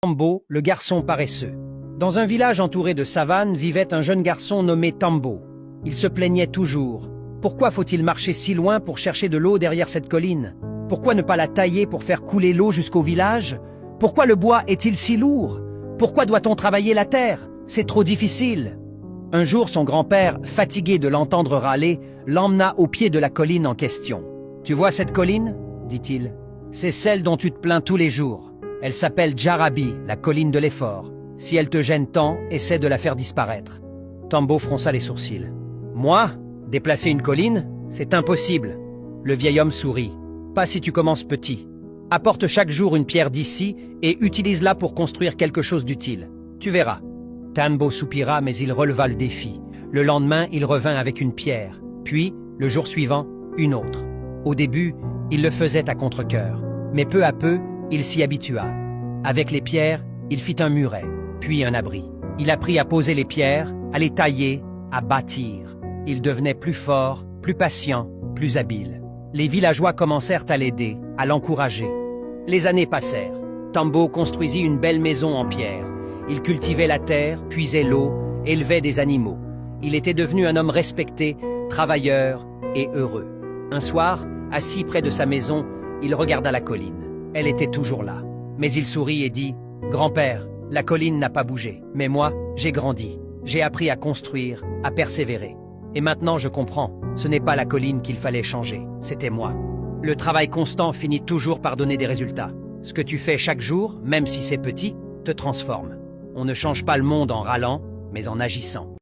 Tambo, le garçon paresseux. Dans un village entouré de savanes vivait un jeune garçon nommé Tambo. Il se plaignait toujours. Pourquoi faut-il marcher si loin pour chercher de l'eau derrière cette colline? Pourquoi ne pas la tailler pour faire couler l'eau jusqu'au village? Pourquoi le bois est-il si lourd? Pourquoi doit-on travailler la terre? C'est trop difficile. Un jour, son grand-père, fatigué de l'entendre râler, l'emmena au pied de la colline en question. « Tu vois cette colline ?» dit-il. « C'est celle dont tu te plains tous les jours. Elle s'appelle Djarabi, la colline de l'effort. Si elle te gêne tant, essaie de la faire disparaître. » Tambo fronça les sourcils. « Moi? Déplacer une colline? C'est impossible. » Le vieil homme sourit. « Pas si tu commences petit. Apporte chaque jour une pierre d'ici et utilise-la pour construire quelque chose d'utile. Tu verras. » Tambo soupira, mais il releva le défi. Le lendemain, il revint avec une pierre. Puis, le jour suivant, une autre. Au début, il le faisait à contre-cœur. Mais peu à peu, il s'y habitua. Avec les pierres, il fit un muret, puis un abri. Il apprit à poser les pierres, à les tailler, à bâtir. Il devenait plus fort, plus patient, plus habile. Les villageois commencèrent à l'aider, à l'encourager. Les années passèrent. Tambo construisit une belle maison en pierre. Il cultivait la terre, puisait l'eau, élevait des animaux. Il était devenu un homme respecté, travailleur et heureux. Un soir, assis près de sa maison, il regarda la colline. Elle était toujours là. Mais il sourit et dit « Grand-père, la colline n'a pas bougé. Mais moi, j'ai grandi. J'ai appris à construire, à persévérer. Et maintenant, je comprends. Ce n'est pas la colline qu'il fallait changer. C'était moi. Le travail constant finit toujours par donner des résultats. Ce que tu fais chaque jour, même si c'est petit, te transforme. On ne change pas le monde en râlant, mais en agissant. »